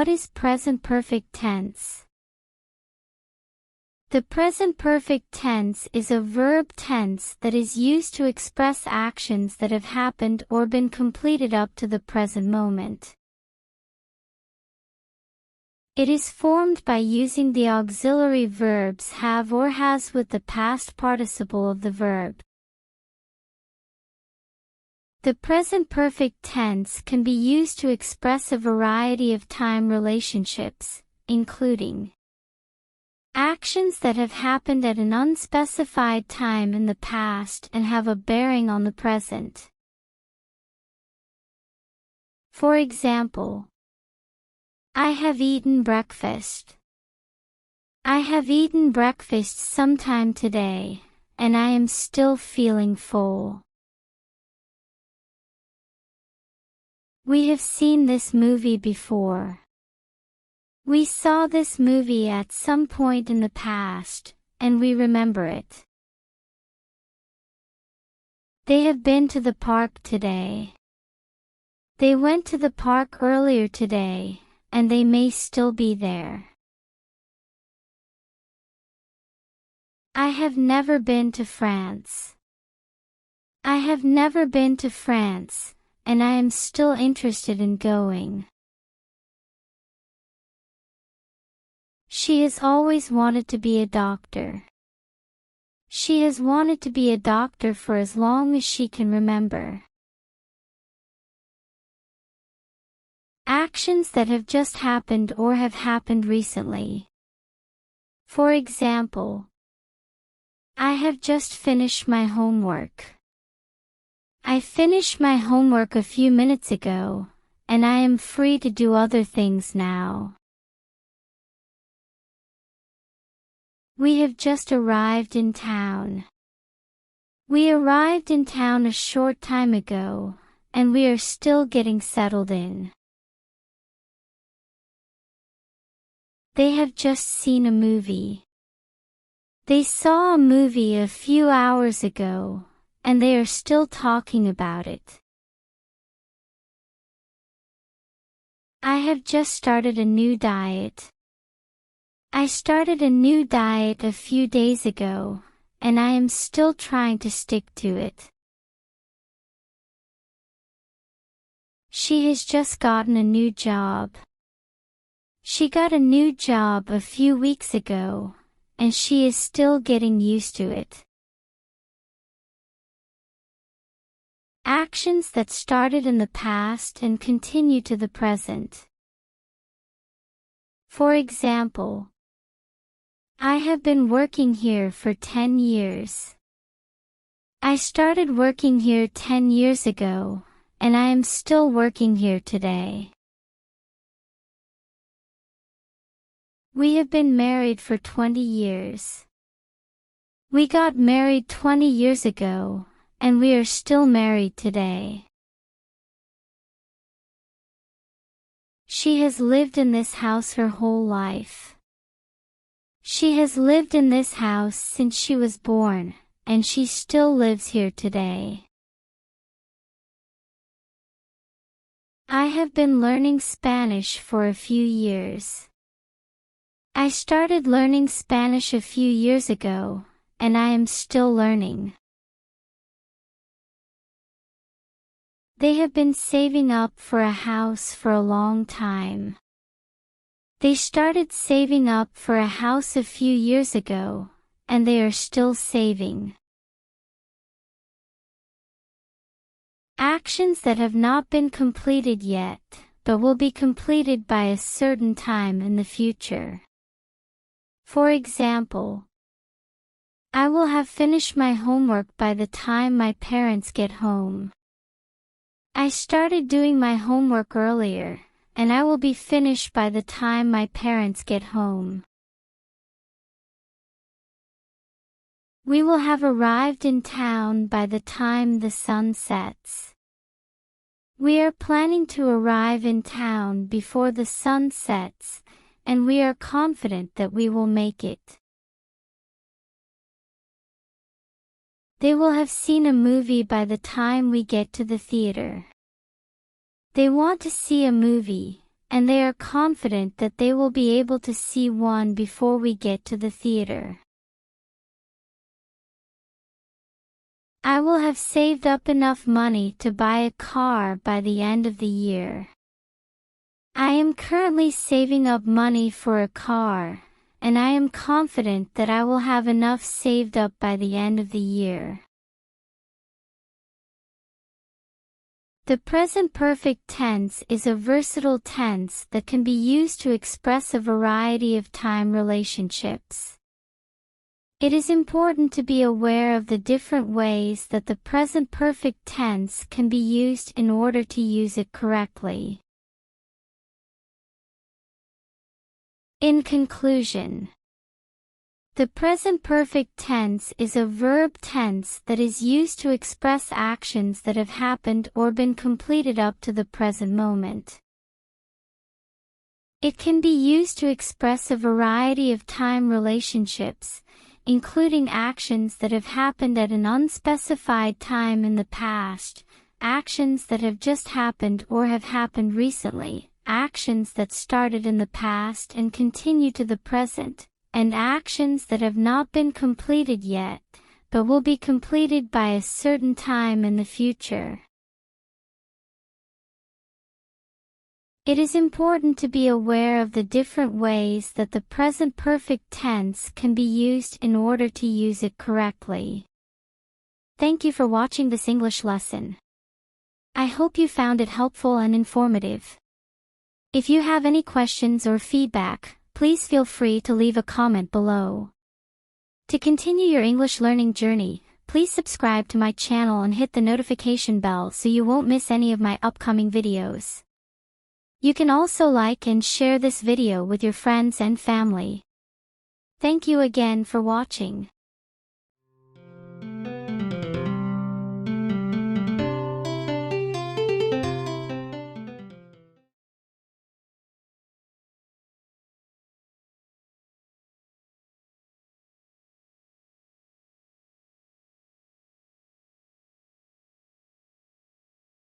What is present perfect tense? The present perfect tense is a verb tense that is used to express actions that have happened or been completed up to the present moment. It is formed by using the auxiliary verbs have or has with the past participle of the verb. The present perfect tense can be used to express a variety of time relationships, including actions that have happened at an unspecified time in the past and have a bearing on the present. For example, I have eaten breakfast. I have eaten breakfast sometime today, and I am still feeling full. We have seen this movie before. We saw this movie at some point in the past, and we remember it. They have been to the park today. They went to the park earlier today, and they may still be there. I have never been to France. I have never been to France, and I am still interested in going. She has always wanted to be a doctor. She has wanted to be a doctor for as long as she can remember. Actions that have just happened or have happened recently. For example, I have just finished my homework. I finished my homework a few minutes ago, and I am free to do other things now. We have just arrived in town. We arrived in town a short time ago, and we are still getting settled in. They have just seen a movie. They saw a movie a few hours ago, and they are still talking about it. I have just started a new diet. I started a new diet a few days ago, and I am still trying to stick to it. She has just gotten a new job. She got a new job a few weeks ago, and she is still getting used to it. Actions that started in the past and continue to the present. For example, I have been working here for 10 years. I started working here 10 years ago, and I am still working here today. We have been married for 20 years. We got married 20 years ago, and we are still married today. She has lived in this house her whole life. She has lived in this house since she was born, and she still lives here today. I have been learning Spanish for a few years. I started learning Spanish a few years ago, and I am still learning. They have been saving up for a house for a long time. They started saving up for a house a few years ago, and they are still saving. Actions that have not been completed yet, but will be completed by a certain time in the future. For example, I will have finished my homework by the time my parents get home. I started doing my homework earlier, and I will be finished by the time my parents get home. We will have arrived in town by the time the sun sets. We are planning to arrive in town before the sun sets, and we are confident that we will make it. They will have seen a movie by the time we get to the theater. They want to see a movie, and they are confident that they will be able to see one before we get to the theater. I will have saved up enough money to buy a car by the end of the year. I am currently saving up money for a car, and I am confident that I will have enough saved up by the end of the year. The present perfect tense is a versatile tense that can be used to express a variety of time relationships. It is important to be aware of the different ways that the present perfect tense can be used in order to use it correctly. In conclusion, the present perfect tense is a verb tense that is used to express actions that have happened or been completed up to the present moment. It can be used to express a variety of time relationships, including actions that have happened at an unspecified time in the past, actions that have just happened or have happened recently, actions that started in the past and continue to the present, and actions that have not been completed yet, but will be completed by a certain time in the future. It is important to be aware of the different ways that the present perfect tense can be used in order to use it correctly. Thank you for watching this English lesson. I hope you found it helpful and informative. If you have any questions or feedback, please feel free to leave a comment below. To continue your English learning journey, please subscribe to my channel and hit the notification bell so you won't miss any of my upcoming videos. You can also like and share this video with your friends and family. Thank you again for watching.